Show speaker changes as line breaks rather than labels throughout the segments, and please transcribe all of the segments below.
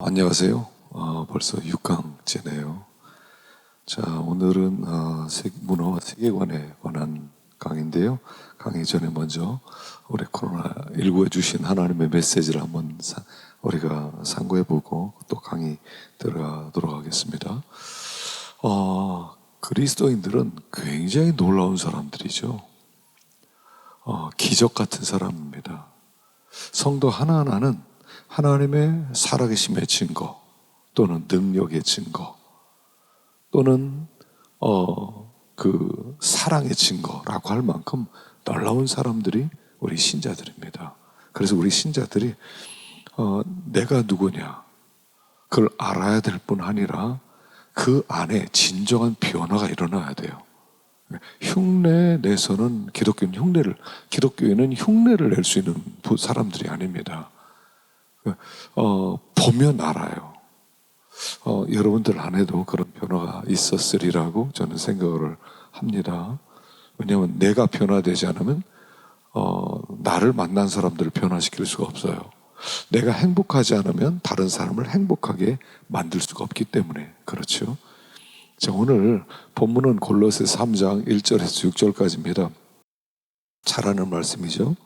안녕하세요. 벌써 6강째네요. 자, 오늘은 문화와 세계관에 관한 강의인데요. 강의 전에 먼저 우리 코로나19에 주신 하나님의 메시지를 한번 우리가 상고해보고 또 강의 들어가도록 하겠습니다. 그리스도인들은 굉장히 놀라운 사람들이죠. 기적 같은 사람입니다. 성도 하나하나는 하나님의 살아계심의 증거 또는 능력의 증거 또는 그 사랑의 증거라고 할 만큼 놀라운 사람들이 우리 신자들입니다. 그래서 우리 신자들이 내가 누구냐 그걸 알아야 될 뿐 아니라 그 안에 진정한 변화가 일어나야 돼요. 흉내 내서는 기독교인은 흉내를 낼 수 있는 사람들이 아닙니다. 보면 알아요. 여러분들 안에도 그런 변화가 있었으리라고 저는 생각을 합니다. 왜냐하면 내가 변화되지 않으면 나를 만난 사람들을 변화시킬 수가 없어요. 내가 행복하지 않으면 다른 사람을 행복하게 만들 수가 없기 때문에 그렇죠. 자, 오늘 본문은 골로새 3장 1절에서 6절까지입니다. 잘하는 말씀이죠.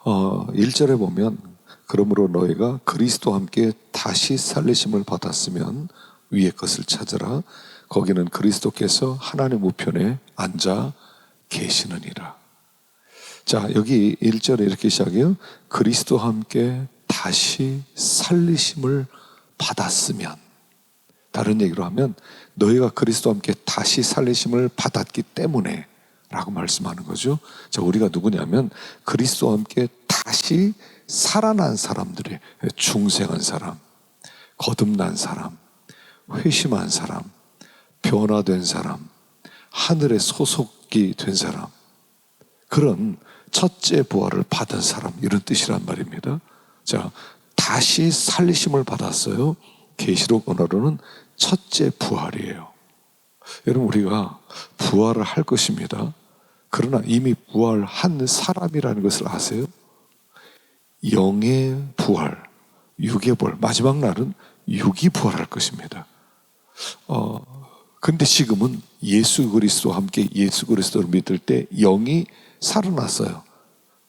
1절에 보면 그러므로 너희가 그리스도와 함께 다시 살리심을 받았으면 위의 것을 찾으라. 거기는 그리스도께서 하나님 우편에 앉아 계시느니라. 자, 여기 1절에 이렇게 시작해요. 그리스도와 함께 다시 살리심을 받았으면, 다른 얘기로 하면 너희가 그리스도와 함께 다시 살리심을 받았기 때문에 라고 말씀하는 거죠. 자, 우리가 누구냐면 그리스도와 함께 다시 살아난 사람들이, 중생한 사람, 거듭난 사람, 회심한 사람, 변화된 사람, 하늘의 소속이 된 사람, 그런 첫째 부활을 받은 사람, 이런 뜻이란 말입니다. 자, 다시 살리심을 받았어요. 계시록 언어로는 첫째 부활이에요. 여러분, 우리가 부활을 할 것입니다. 그러나 이미 부활한 사람이라는 것을 아세요? 영의 부활, 육의 부활, 마지막 날은 육이 부활할 것입니다. 근데 지금은 예수 그리스도와 함께 예수 그리스도를 믿을 때 영이 살아났어요.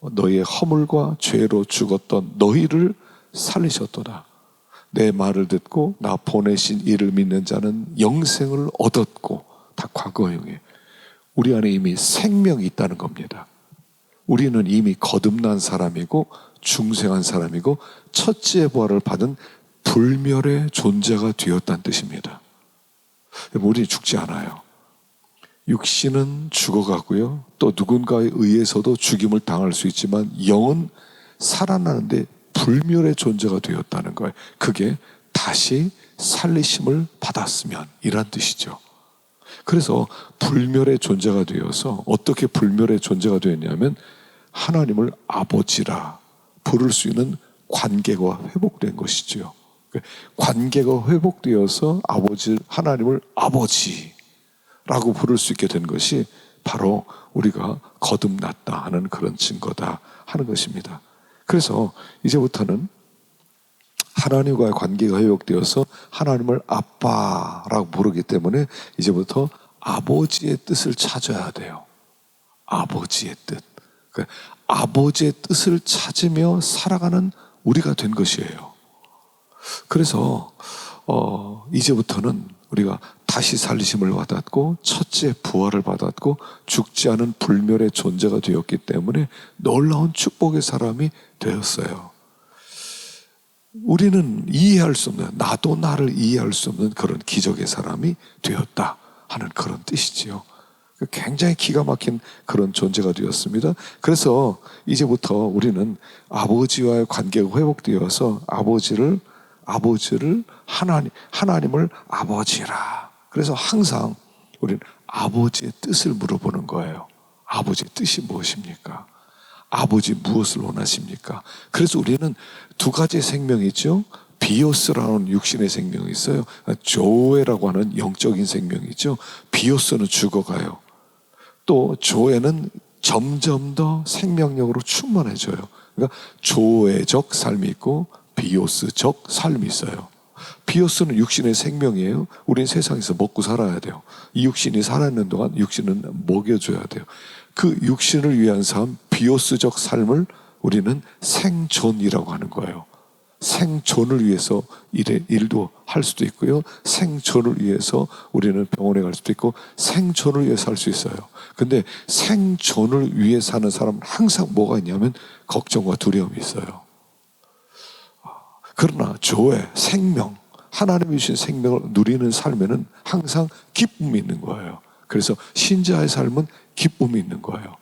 너희의 허물과 죄로 죽었던 너희를 살리셨도다. 내 말을 듣고 나 보내신 이를 믿는 자는 영생을 얻었고, 다 과거형이에요. 우리 안에 이미 생명이 있다는 겁니다. 우리는 이미 거듭난 사람이고 중생한 사람이고 첫째 부활을 받은 불멸의 존재가 되었다는 뜻입니다. 우리 죽지 않아요. 육신은 죽어가고요. 또 누군가에 의해서도 죽임을 당할 수 있지만 영은 살아나는데 불멸의 존재가 되었다는 거예요. 그게 다시 살리심을 받았으면 이란 뜻이죠. 그래서 불멸의 존재가 되어서, 어떻게 불멸의 존재가 되었냐면 하나님을 아버지라 부를 수 있는 관계가 회복된 것이죠. 관계가 회복되어서 하나님을 아버지라고 부를 수 있게 된 것이 바로 우리가 거듭났다 하는 그런 증거다 하는 것입니다. 그래서 이제부터는 하나님과의 관계가 회복되어서 하나님을 아빠라고 부르기 때문에 이제부터 아버지의 뜻을 찾아야 돼요. 아버지의 뜻. 그러니까 아버지의 뜻을 찾으며 살아가는 우리가 된 것이에요. 그래서 이제부터는 우리가 다시 살리심을 받았고 첫째 부활을 받았고 죽지 않은 불멸의 존재가 되었기 때문에 놀라운 축복의 사람이 되었어요. 우리는 이해할 수 없는, 나도 나를 이해할 수 없는 그런 기적의 사람이 되었다 하는 그런 뜻이지요. 굉장히 기가 막힌 그런 존재가 되었습니다. 그래서 이제부터 우리는 아버지와의 관계가 회복되어서 아버지를 하나님을 아버지라. 그래서 항상 우리는 아버지의 뜻을 물어보는 거예요. 아버지의 뜻이 무엇입니까? 아버지 무엇을 원하십니까? 그래서 우리는 두 가지 생명이 있죠. 비오스라는 육신의 생명이 있어요. 조에라고 하는 영적인 생명이 있죠. 비오스는 죽어가요. 또 조에는 점점 더 생명력으로 충만해져요. 그러니까 조에적 삶이 있고 비오스적 삶이 있어요. 비오스는 육신의 생명이에요. 우린 세상에서 먹고 살아야 돼요. 이 육신이 살아있는 동안 육신은 먹여줘야 돼요. 그 육신을 위한 삶, 비오스적 삶을 우리는 생존이라고 하는 거예요. 생존을 위해서 일도 할 수도 있고요. 생존을 위해서 우리는 병원에 갈 수도 있고 생존을 위해서 할 수 있어요. 근데 생존을 위해 사는 사람은 항상 뭐가 있냐면 걱정과 두려움이 있어요. 그러나 조회, 생명, 하나님이 주신 생명을 누리는 삶에는 항상 기쁨이 있는 거예요. 그래서 신자의 삶은 기쁨이 있는 거예요.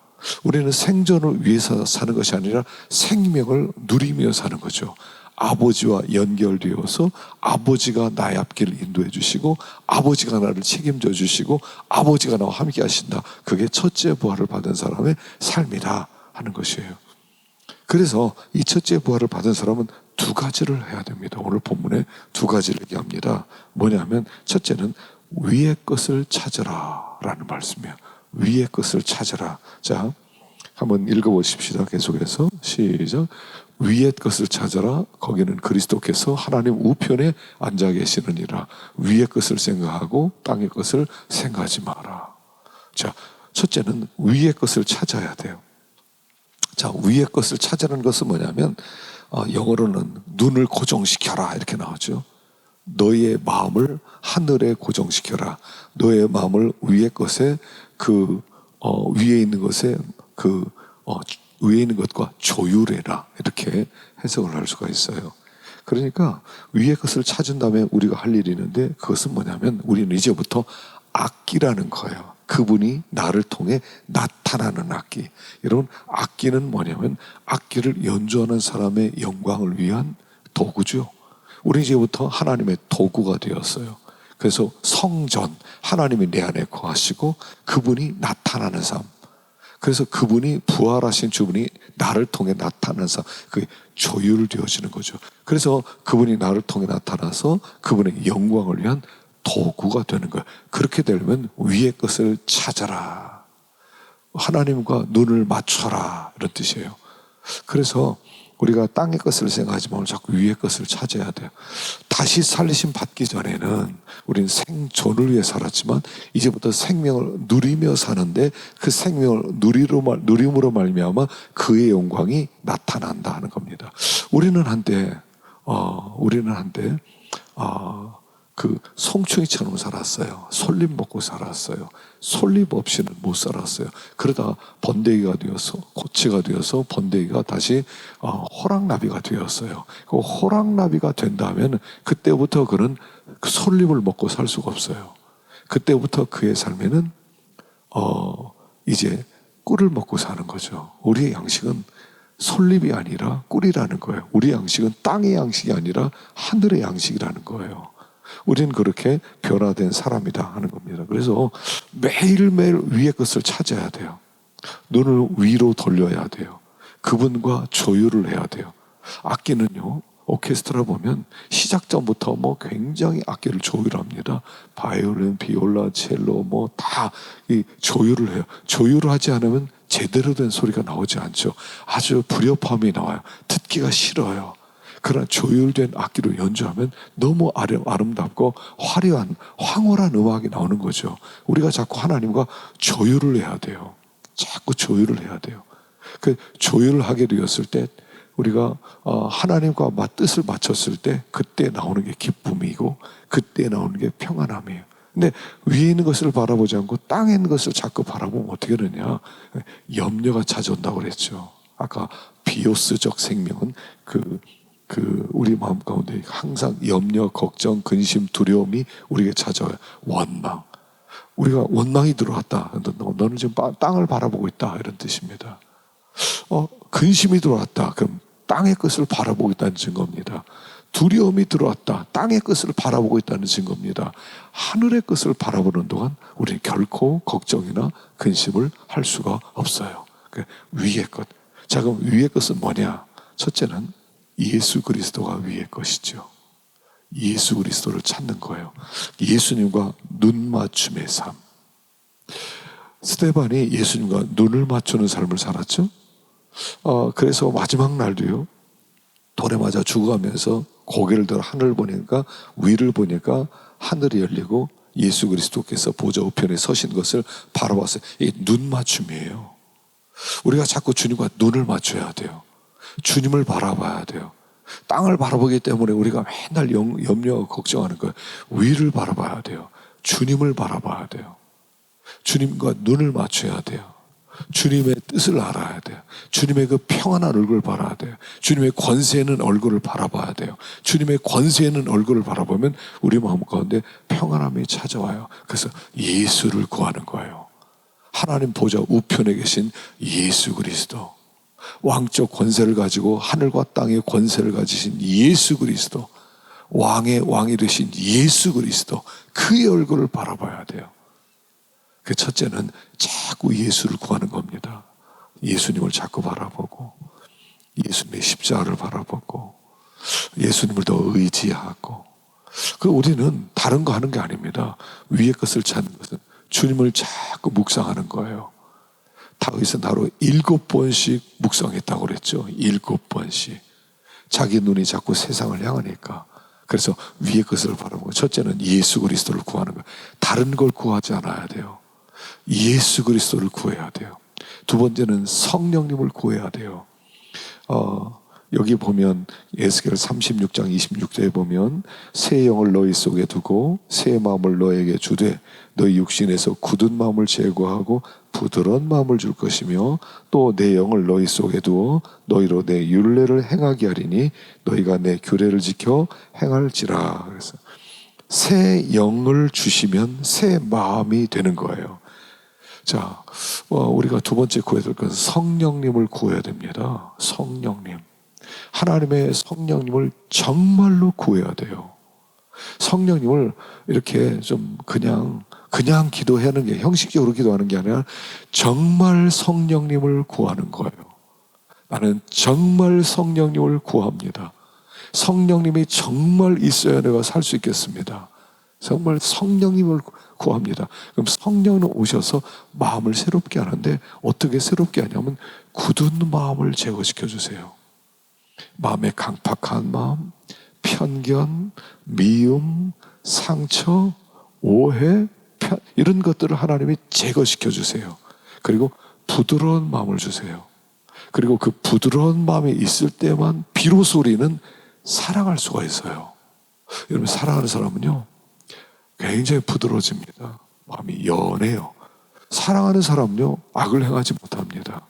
우리는 생존을 위해서 사는 것이 아니라 생명을 누리며 사는 거죠. 아버지와 연결되어서 아버지가 나의 앞길을 인도해 주시고 아버지가 나를 책임져 주시고 아버지가 나와 함께 하신다. 그게 첫째 부활을 받은 사람의 삶이다 하는 것이에요. 그래서 이 첫째 부활을 받은 사람은 두 가지를 해야 됩니다. 오늘 본문에 두 가지를 얘기합니다. 뭐냐면 첫째는 위의 것을 찾으라 라는 말씀이에요. 위의 것을 찾으라. 자, 한번 읽어보십시다. 계속해서 시작. 위의 것을 찾아라. 거기는 그리스도께서 하나님 우편에 앉아 계시느니라. 위의 것을 생각하고 땅의 것을 생각하지 마라. 자, 첫째는 위의 것을 찾아야 돼요. 자, 위의 것을 찾으라는 것은 뭐냐면 영어로는 눈을 고정시켜라 이렇게 나오죠. 너의 마음을 하늘에 고정시켜라. 너의 마음을 위의 것에 위에 있는 것에 위에 있는 것과 조율해라 이렇게 해석을 할 수가 있어요. 그러니까 위의 것을 찾은 다음에 우리가 할 일이 있는데 그것은 뭐냐면 우리는 이제부터 악기라는 거예요. 그분이 나를 통해 나타나는 악기. 여러분, 악기는 뭐냐면 악기를 연주하는 사람의 영광을 위한 도구죠. 우리 이제부터 하나님의 도구가 되었어요. 그래서 성전, 하나님이 내 안에 거하시고 그분이 나타나는 삶. 그래서 그분이 부활하신 주분이 나를 통해 나타나는 삶. 그게 조율되어지는 거죠. 그래서 그분이 나를 통해 나타나서 그분의 영광을 위한 도구가 되는 거예요. 그렇게 되려면 위의 것을 찾아라. 하나님과 눈을 맞춰라. 이런 뜻이에요. 그래서 우리가 땅의 것을 생각하지 말고 자꾸 위의 것을 찾아야 돼요. 다시 살리심 받기 전에는 우리는 생존을 위해 살았지만 이제부터 생명을 누리며 사는데 그 생명을 누림으로 말미암아 그의 영광이 나타난다 하는 겁니다. 우리는 한때 그 송충이처럼 살았어요. 솔잎 먹고 살았어요. 솔잎 없이는 못 살았어요. 그러다 번데기가 되어서 고치가 되어서 번데기가 다시 호랑나비가 되었어요. 그 호랑나비가 된다면 그때부터 그는 그 솔잎을 먹고 살 수가 없어요. 그때부터 그의 삶에는 이제 꿀을 먹고 사는 거죠. 우리의 양식은 솔잎이 아니라 꿀이라는 거예요. 우리의 양식은 땅의 양식이 아니라 하늘의 양식이라는 거예요. 우리는 그렇게 변화된 사람이다 하는 겁니다. 그래서 매일매일 위의 것을 찾아야 돼요. 눈을 위로 돌려야 돼요. 그분과 조율을 해야 돼요. 악기는요, 오케스트라 보면 시작 전부터 굉장히 악기를 조율합니다. 바이올린, 비올라, 첼로 다 이 조율을 해요. 조율을 하지 않으면 제대로 된 소리가 나오지 않죠. 아주 불협화음이 나와요. 듣기가 싫어요. 그러나 조율된 악기로 연주하면 너무 아름답고 화려한 황홀한 음악이 나오는 거죠. 우리가 자꾸 하나님과 조율을 해야 돼요. 자꾸 조율을 해야 돼요. 그 조율을 하게 되었을 때 우리가 하나님과 뜻을 맞췄을 때 그때 나오는 게 기쁨이고 그때 나오는 게 평안함이에요. 근데 위에 있는 것을 바라보지 않고 땅에 있는 것을 자꾸 바라보면 어떻게 되냐? 염려가 찾아온다고 그랬죠. 아까 비오스적 생명은 우리 마음 가운데 항상 염려, 걱정, 근심, 두려움이 우리에게 찾아와요. 원망. 우리가 원망이 들어왔다. 너는 지금 땅을 바라보고 있다. 이런 뜻입니다. 근심이 들어왔다. 그럼 땅의 것을 바라보고 있다는 증거입니다. 두려움이 들어왔다. 땅의 것을 바라보고 있다는 증거입니다. 하늘의 것을 바라보는 동안 우리는 결코 걱정이나 근심을 할 수가 없어요. 위의 것. 자, 그럼 위의 것은 뭐냐? 첫째는 예수 그리스도가 위의 것이죠. 예수 그리스도를 찾는 거예요. 예수님과 눈 맞춤의 삶. 스데반이 예수님과 눈을 맞추는 삶을 살았죠. 그래서 마지막 날도요, 돌에 맞아 죽어가면서 고개를 들어 하늘을 보니까, 위를 보니까 하늘이 열리고 예수 그리스도께서 보좌 우편에 서신 것을 바라봤어요. 이게 눈 맞춤이에요. 우리가 자꾸 주님과 눈을 맞춰야 돼요. 주님을 바라봐야 돼요. 땅을 바라보기 때문에 우리가 맨날 염려하고 걱정하는 거예요. 위를 바라봐야 돼요. 주님을 바라봐야 돼요. 주님과 눈을 맞춰야 돼요. 주님의 뜻을 알아야 돼요. 주님의 그 평안한 얼굴을 바라야 돼요. 주님의 권세 있는 얼굴을 바라봐야 돼요. 주님의 권세 있는 얼굴을 바라보면 우리 마음 가운데 평안함이 찾아와요. 그래서 예수를 구하는 거예요. 하나님 보좌 우편에 계신 예수 그리스도, 왕적 권세를 가지고 하늘과 땅의 권세를 가지신 예수 그리스도, 왕의 왕이 되신 예수 그리스도, 그의 얼굴을 바라봐야 돼요. 그 첫째는 자꾸 예수를 구하는 겁니다. 예수님을 자꾸 바라보고, 예수님의 십자가를 바라보고, 예수님을 더 의지하고. 그 우리는 다른 거 하는 게 아닙니다. 위의 것을 찾는 것은 주님을 자꾸 묵상하는 거예요. 다윗은 하루 7번씩 묵상했다고 그랬죠. 7번씩. 자기 눈이 자꾸 세상을 향하니까. 그래서 위의 것을 바라보고, 첫째는 예수 그리스도를 구하는 거예요. 다른 걸 구하지 않아야 돼요. 예수 그리스도를 구해야 돼요. 두 번째는 성령님을 구해야 돼요. 여기 보면 에스겔 36장 26절에 보면 새 영을 너희 속에 두고 새 마음을 너에게 주되 너희 육신에서 굳은 마음을 제거하고 부드러운 마음을 줄 것이며 또 내 영을 너희 속에 두어 너희로 내 율례를 행하게 하리니 너희가 내 규례를 지켜 행할지라. 그래서 새 영을 주시면 새 마음이 되는 거예요. 자, 우리가 두 번째 구해야 될 것은 성령님을 구해야 됩니다. 성령님. 하나님의 성령님을 정말로 구해야 돼요. 성령님을 이렇게 좀 그냥 기도하는 게, 형식적으로 기도하는 게 아니라 정말 성령님을 구하는 거예요. 나는 정말 성령님을 구합니다. 성령님이 정말 있어야 내가 살 수 있겠습니다. 정말 성령님을 구합니다. 그럼 성령은 오셔서 마음을 새롭게 하는데 어떻게 새롭게 하냐면 굳은 마음을 제거시켜 주세요. 마음의 강팍한 마음, 편견, 미움, 상처, 오해, 이런 것들을 하나님이 제거시켜 주세요. 그리고 부드러운 마음을 주세요. 그리고 그 부드러운 마음이 있을 때만 비로소 우리는 사랑할 수가 있어요. 여러분, 사랑하는 사람은요 굉장히 부드러워집니다. 마음이 연해요. 사랑하는 사람은요 악을 행하지 못합니다.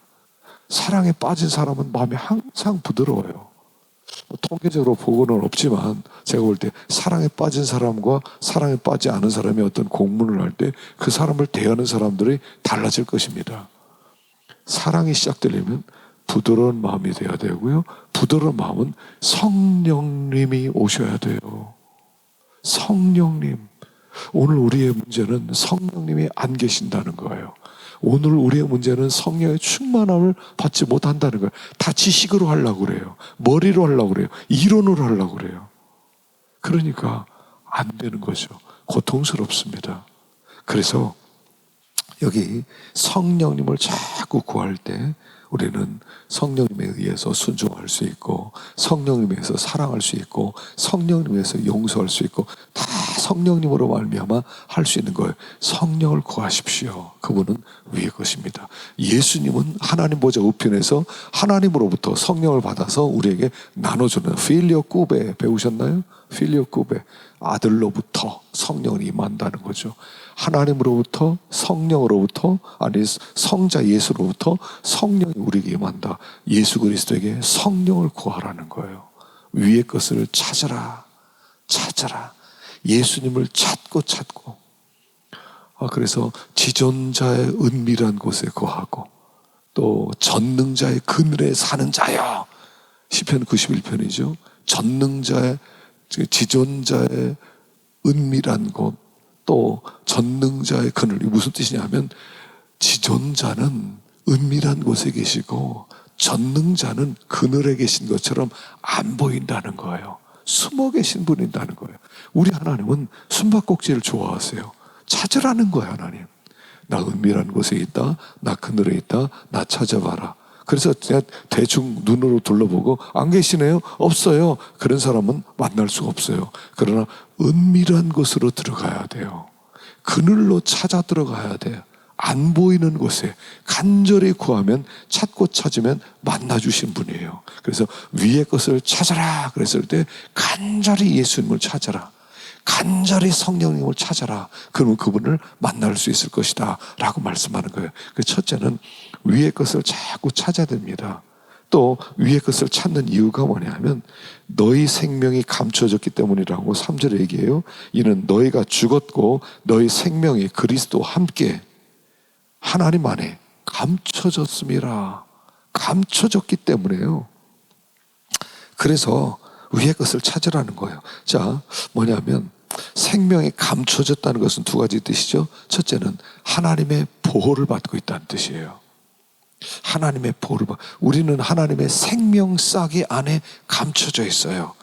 사랑에 빠진 사람은 마음이 항상 부드러워요. 통계적으로 보고는 없지만 제가 볼 때 사랑에 빠진 사람과 사랑에 빠지지 않은 사람이 어떤 공문을 할 때 그 사람을 대하는 사람들이 달라질 것입니다. 사랑이 시작되려면 부드러운 마음이 돼야 되고요. 부드러운 마음은 성령님이 오셔야 돼요. 성령님. 오늘 우리의 문제는 성령님이 안 계신다는 거예요. 오늘 우리의 문제는 성령의 충만함을 받지 못한다는 거예요. 다 지식으로 하려고 그래요. 머리로 하려고 그래요. 이론으로 하려고 그래요. 그러니까 안 되는 거죠. 고통스럽습니다. 그래서 여기 성령님을 자꾸 구할 때 우리는 성령님에 의해서 순종할 수 있고 성령님에 의해서 사랑할 수 있고 성령님에 의해서 용서할 수 있고 다 성령님으로 말미암아 할 수 있는 거예요. 성령을 구하십시오. 그분은 위의 것입니다. 예수님은 하나님 보좌 우편에서 하나님으로부터 성령을 받아서 우리에게 나눠주는 필리오 꾸베 배우셨나요? 필리오 꾸베, 아들로부터 성령이 임한다는 거죠. 하나님으로부터 성령으로부터, 아니 성자 예수로부터 성령이 우리에게 임한다. 예수 그리스도에게 성령을 구하라는 거예요. 위의 것을 찾아라. 예수님을 찾고 그래서 지존자의 은밀한 곳에 거하고 또 전능자의 그늘에 사는 자여, 시편 91편이죠. 전능자의, 지존자의 은밀한 곳, 또 전능자의 그늘. 이게 무슨 뜻이냐면 지존자는 은밀한 곳에 계시고 전능자는 그늘에 계신 것처럼 안 보인다는 거예요. 숨어 계신 분이라는 거예요. 우리 하나님은 숨바꼭질을 좋아하세요. 찾으라는 거예요. 하나님, 나 은밀한 곳에 있다, 나 그늘에 있다, 나 찾아봐라. 그래서 그냥 대충 눈으로 둘러보고 안 계시네요? 없어요. 그런 사람은 만날 수가 없어요. 그러나 은밀한 곳으로 들어가야 돼요. 그늘로 찾아 들어가야 돼요. 안 보이는 곳에 간절히 구하면 찾고 찾으면 만나주신 분이에요. 그래서 위의 것을 찾아라 그랬을 때 간절히 예수님을 찾아라, 간절히 성령님을 찾아라. 그러면 그분을 만날 수 있을 것이다 라고 말씀하는 거예요. 그 첫째는 위의 것을 자꾸 찾아야 됩니다. 또 위의 것을 찾는 이유가 뭐냐면 너희 생명이 감춰졌기 때문이라고 3절에 얘기해요. 이는 너희가 죽었고 너희 생명이 그리스도와 함께 하나님 안에 감춰졌음이라. 감춰졌기 때문에요. 그래서 위의 것을 찾으라는 거예요. 자, 뭐냐면 생명이 감춰졌다는 것은 두 가지 뜻이죠. 첫째는 하나님의 보호를 받고 있다는 뜻이에요. 하나님의 보호를 받고, 우리는 하나님의 생명싹이 안에 감춰져 있어요.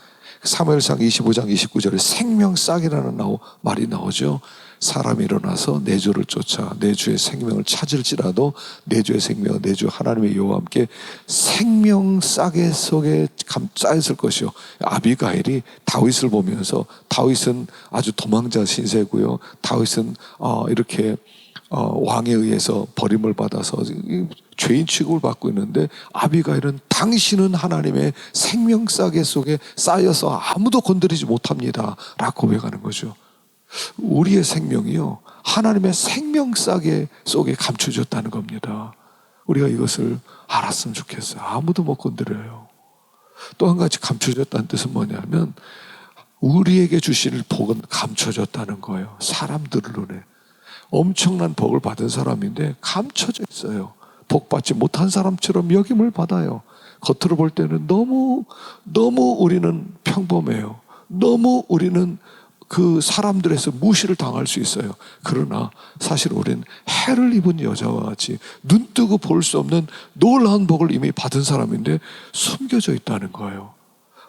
사무엘상 25장 29절에 생명싹이라는 말이 나오죠. 사람이 일어나서 내 주를 쫓아 내 주의 생명을 찾을지라도 내 주의 생명, 내 주 하나님의 여호와 함께 생명싸개 속에 쌓였을 것이요. 아비가일이 다윗을 보면서, 다윗은 아주 도망자 신세고요. 다윗은 이렇게 왕에 의해서 버림을 받아서 죄인 취급을 받고 있는데, 아비가일은 당신은 하나님의 생명싸개 속에 쌓여서 아무도 건드리지 못합니다 라고 고백하는 거죠. 우리의 생명이요, 하나님의 생명싸개 속에 감춰졌다는 겁니다. 우리가 이것을 알았으면 좋겠어요. 아무도 못 건드려요. 또 한 가지 감춰졌다는 뜻은 뭐냐면 우리에게 주실 복은 감춰졌다는 거예요. 사람들 눈에 엄청난 복을 받은 사람인데 감춰져 있어요. 복 받지 못한 사람처럼 여김을 받아요. 겉으로 볼 때는 너무 우리는 평범해요. 너무 우리는 그 사람들에서 무시를 당할 수 있어요. 그러나 사실 우리는 해를 입은 여자와 같이 눈 뜨고 볼 수 없는 놀라운 복을 이미 받은 사람인데 숨겨져 있다는 거예요.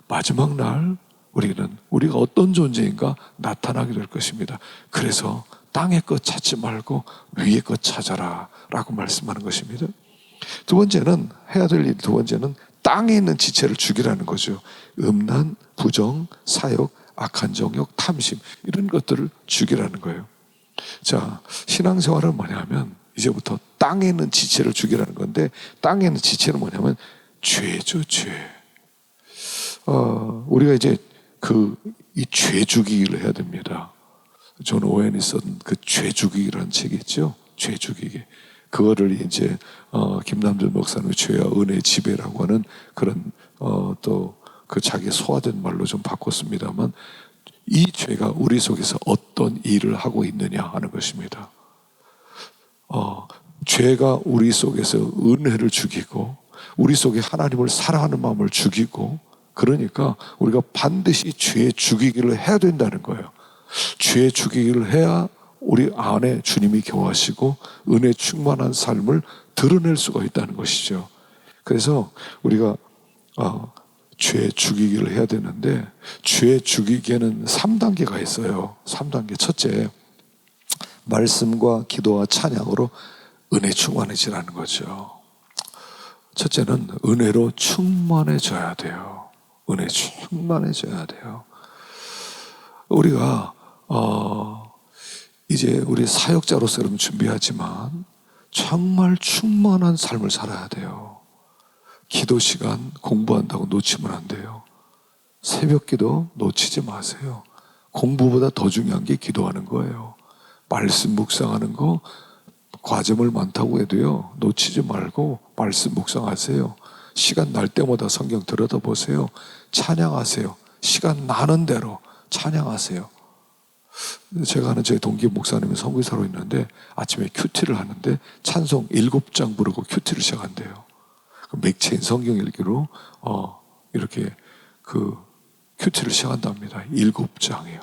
마지막 날 우리가 어떤 존재인가 나타나게 될 것입니다. 그래서 땅의 것 찾지 말고 위의 것 찾아라 라고 말씀하는 것입니다. 두 번째는, 해야 될 일 두 번째는 땅에 있는 지체를 죽이라는 거죠. 음란, 부정, 사욕, 악한 정욕, 탐심, 이런 것들을 죽이라는 거예요. 자, 신앙생활은 뭐냐면 이제부터 땅에 있는 지체를 죽이라는 건데, 땅에 있는 지체는 뭐냐면 죄죠, 죄. 우리가 이제 이 죄 죽이기를 해야 됩니다. 존 오웬이 쓴 그 죄 죽이기라는 책이 있죠. 죄 죽이기. 그거를 이제 김남준 목사님의 죄와 은혜의 지배라고 하는 그런 또 그 자기 소화된 말로 좀 바꿨습니다만, 이 죄가 우리 속에서 어떤 일을 하고 있느냐 하는 것입니다. 죄가 우리 속에서 은혜를 죽이고 우리 속에 하나님을 사랑하는 마음을 죽이고, 그러니까 우리가 반드시 죄 죽이기를 해야 된다는 거예요. 죄 죽이기를 해야 우리 안에 주님이 교하시고 은혜 충만한 삶을 드러낼 수가 있다는 것이죠. 그래서 우리가 죄 죽이기를 해야 되는데, 죄 죽이기에는 3단계가 있어요. 3단계. 첫째, 말씀과 기도와 찬양으로 은혜 충만해지라는 거죠. 첫째는 은혜로 충만해져야 돼요. 은혜 충만해져야 돼요. 우리가 이제 우리 사역자로서 여러분 준비하지만 정말 충만한 삶을 살아야 돼요. 기도 시간 공부한다고 놓치면 안 돼요. 새벽 기도 놓치지 마세요. 공부보다 더 중요한 게 기도하는 거예요. 말씀 묵상하는 거 과제물 많다고 해도요, 놓치지 말고 말씀 묵상하세요. 시간 날 때마다 성경 들여다보세요. 찬양하세요. 시간 나는 대로 찬양하세요. 제가 아는 저희 동기 목사님은 선교사로 있는데 아침에 큐티를 하는데 찬송 7장 부르고 큐티를 시작한대요. 맥체인 성경 읽기로 이렇게 그 큐티를 시작한답니다. 7장이요.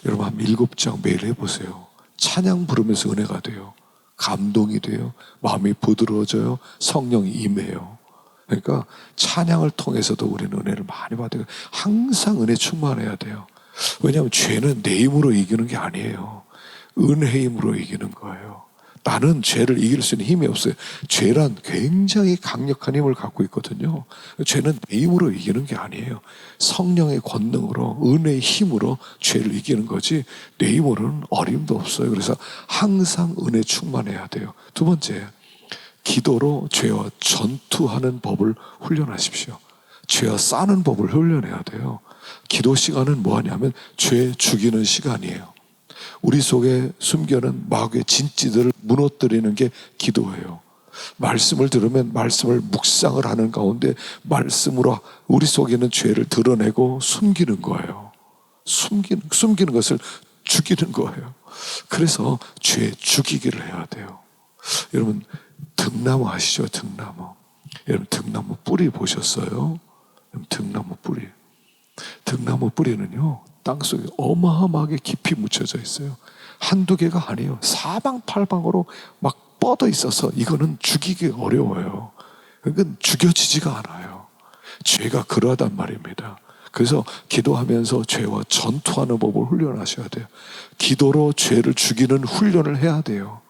여러분 한 7장 매일 해보세요. 찬양 부르면서 은혜가 돼요. 감동이 돼요. 마음이 부드러워져요. 성령이 임해요. 그러니까 찬양을 통해서도 우리는 은혜를 많이 받아요. 항상 은혜 충만해야 돼요. 왜냐하면 죄는 내 힘으로 이기는 게 아니에요. 은혜 힘으로 이기는 거예요. 나는 죄를 이길 수 있는 힘이 없어요. 죄란 굉장히 강력한 힘을 갖고 있거든요. 죄는 내 힘으로 이기는 게 아니에요. 성령의 권능으로, 은혜의 힘으로 죄를 이기는 거지 내 힘으로는 어림도 없어요. 그래서 항상 은혜 충만해야 돼요. 두 번째, 기도로 죄와 전투하는 법을 훈련하십시오. 죄와 싸는 법을 훈련해야 돼요. 기도 시간은 뭐하냐면 죄 죽이는 시간이에요. 우리 속에 숨겨놓은 마귀의 진지들을 무너뜨리는 게 기도예요. 말씀을 들으면 말씀을 묵상을 하는 가운데 말씀으로 우리 속에 있는 죄를 드러내고 숨기는 거예요. 숨기는 것을 죽이는 거예요. 그래서 죄 죽이기를 해야 돼요. 여러분, 등나무 아시죠? 등나무. 여러분, 등나무 뿌리 보셨어요? 등나무 뿌리. 등나무 뿌리는요, 땅속에 어마어마하게 깊이 묻혀져 있어요. 한두 개가 아니에요. 사방팔방으로 막 뻗어 있어서 이거는 죽이기 어려워요. 그러니까 죽여지지가 않아요. 죄가 그러하단 말입니다. 그래서 기도하면서 죄와 전투하는 법을 훈련하셔야 돼요. 기도로 죄를 죽이는 훈련을 해야 돼요.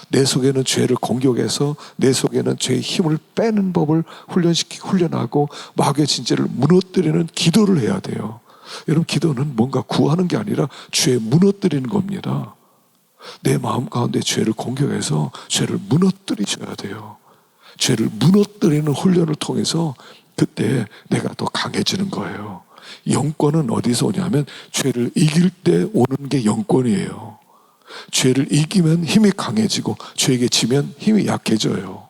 내 속에는 죄를 공격해서 내 속에는 죄의 힘을 빼는 법을 훈련하고 마귀의 진죄를 무너뜨리는 기도를 해야 돼요. 여러분, 기도는 뭔가 구하는 게 아니라 죄 무너뜨리는 겁니다. 내 마음 가운데 죄를 공격해서 죄를 무너뜨리셔야 돼요. 죄를 무너뜨리는 훈련을 통해서 그때 내가 더 강해지는 거예요. 영권은 어디서 오냐면 죄를 이길 때 오는 게 영권이에요. 죄를 이기면 힘이 강해지고 죄에게 지면 힘이 약해져요.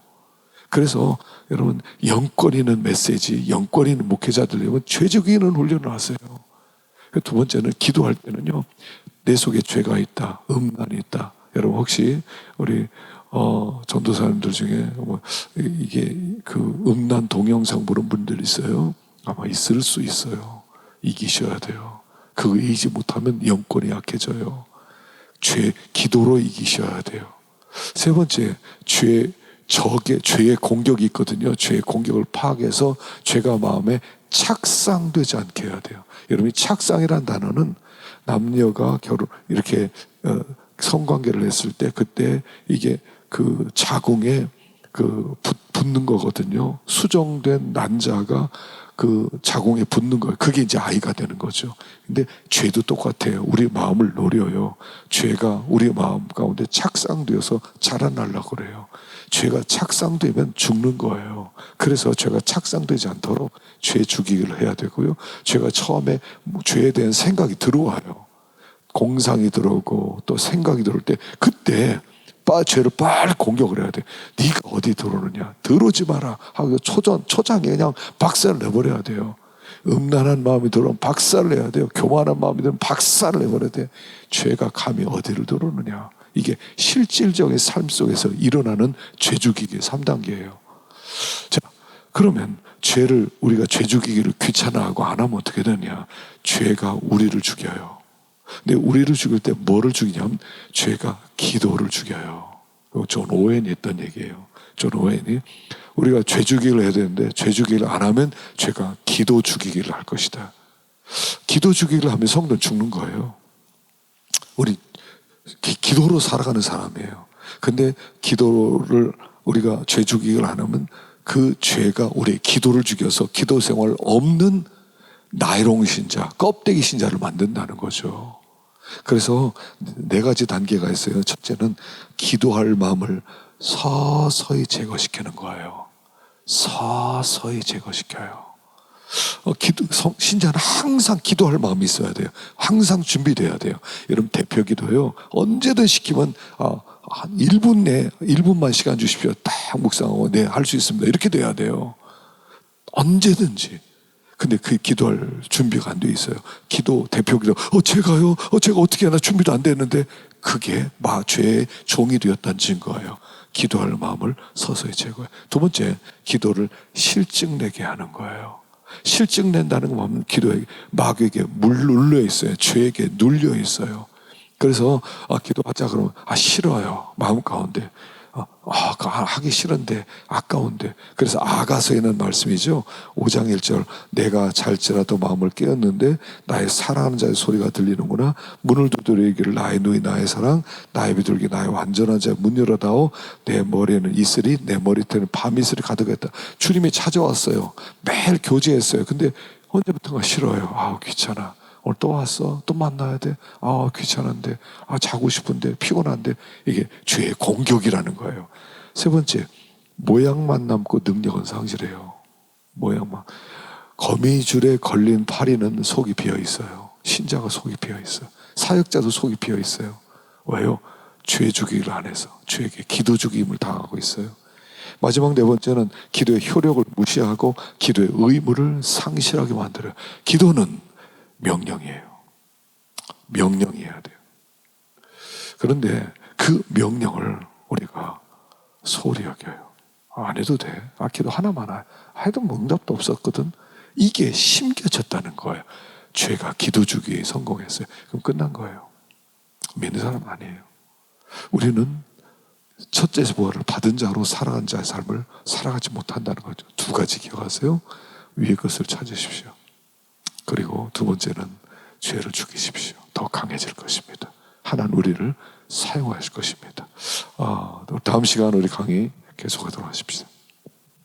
그래서 여러분, 영권 있는 메시지, 영권 있는 목회자들이면 죄 죽이는 훈련을 하세요. 두 번째는 기도할 때는요, 내 속에 죄가 있다, 음란이 있다. 여러분, 혹시 우리 전도사님들 중에 이게 그 음란 동영상 보는 분들 있어요? 아마 있을 수 있어요. 이기셔야 돼요. 그거 이기지 못하면 영권이 약해져요. 기도로 이기셔야 돼요. 세 번째, 죄의 공격이 있거든요. 죄의 공격을 파악해서 죄가 마음에 착상되지 않게 해야 돼요. 여러분이 착상이란 단어는 남녀가 이렇게 성관계를 했을 때 그때 이게 그 자궁에 붙는 거거든요. 수정된 난자가 그 자궁에 붙는 거예요. 그게 이제 아이가 되는 거죠. 근데 죄도 똑같아요. 우리 마음을 노려요. 죄가 우리 마음 가운데 착상되어서 자라나려고 그래요. 죄가 착상되면 죽는 거예요. 그래서 죄가 착상되지 않도록 죄 죽이기를 해야 되고요. 죄가 처음에 죄에 대한 생각이 들어와요. 공상이 들어오고 또 생각이 들어올 때 그때 죄를 빨리 공격을 해야 돼. 네가 어디 들어오느냐? 들어오지 마라 하고 초장에 그냥 박살을 내버려야 돼요. 음란한 마음이 들어오면 박살을 내야 돼요. 교만한 마음이 들어오면 박살을 내버려야 돼. 죄가 감히 어디를 들어오느냐? 이게 실질적인 삶 속에서 일어나는 죄 죽이기 3단계예요. 자, 그러면 우리가 죄 죽이기를 귀찮아하고 안 하면 어떻게 되냐? 죄가 우리를 죽여요. 근데 우리를 죽일 때 뭐를 죽이냐면 죄가 기도를 죽여요. 존 오웬이 했던 얘기예요. 존 오웬이 우리가 죄 죽이기를 해야 되는데 죄 죽이기를 안 하면 죄가 기도 죽이기를 할 것이다. 기도 죽이기를 하면 성도는 죽는 거예요. 우리 기도로 살아가는 사람이에요. 근데 기도를 우리가 죄 죽이기를 안 하면 그 죄가 우리의 기도를 죽여서 기도 생활 없는 나이롱 신자, 껍데기 신자를 만든다는 거죠. 그래서 4가지 단계가 있어요. 첫째는 기도할 마음을 서서히 제거시키는 거예요. 서서히 제거시켜요. 신자는 항상 기도할 마음이 있어야 돼요. 항상 준비돼야 돼요. 여러분, 대표 기도요, 언제든 시키면 한 1분 내에 1분만 시간 주십시오. 딱 묵상하고 네, 할 수 있습니다. 이렇게 돼야 돼요. 언제든지. 근데 그 기도할 준비가 안 돼 있어요. 대표 기도, 제가 어떻게 하나 준비도 안 됐는데, 그게 죄의 종이 되었다는 증거예요. 기도할 마음을 서서히 제거해요. 두 번째, 기도를 실증내게 하는 거예요. 실증낸다는 건 뭐냐면 기도에 마귀에게 눌려 있어요. 죄에게 눌려 있어요. 그래서 기도하자 그러면 싫어요. 마음 가운데 하기 싫은데 아까운데. 그래서 아가서에 있는 말씀이죠. 5장 1절 내가 잘지라도 마음을 깨었는데 나의 사랑하는 자의 소리가 들리는구나. 문을 두드리기를 나의 누이 나의 사랑 나의 비둘기 나의 완전한 자의 문 열어다오. 내 머리에는 이슬이 내 머리털에는 밤이슬이 가득했다. 주님이 찾아왔어요. 매일 교제했어요. 근데 언제부턴가 싫어요. 귀찮아. 오늘 또 왔어? 또 만나야 돼? 귀찮은데. 자고 싶은데. 피곤한데. 이게 죄의 공격이라는 거예요. 세 번째, 모양만 남고 능력은 상실해요. 모양만. 거미줄에 걸린 파리는 속이 비어 있어요. 신자가 속이 비어 있어요. 사역자도 속이 비어 있어요. 왜요? 죄 죽이기를 안 해서. 죄에게 기도 죽임을 당하고 있어요. 마지막 네 번째는 기도의 효력을 무시하고 기도의 의무를 상실하게 만들어요. 기도는 명령이에요. 명령이어야 돼요. 그런데 그 명령을 우리가 소홀히 여겨요. 안 해도 돼. 기도 하나만 해도 응답도 없었거든. 이게 심겨졌다는 거예요. 죄가 기도 주기에 성공했어요. 그럼 끝난 거예요. 믿는 사람 아니에요. 우리는 첫째 부활을 받은 자로 살아간 자의 삶을 살아가지 못한다는 거죠. 두 가지 기억하세요. 위의 것을 찾으십시오. 그리고 두 번째는 죄를 죽이십시오. 더 강해질 것입니다. 하나님 우리를 사용하실 것입니다. 다음 시간 우리 강의 계속하도록 하십시오.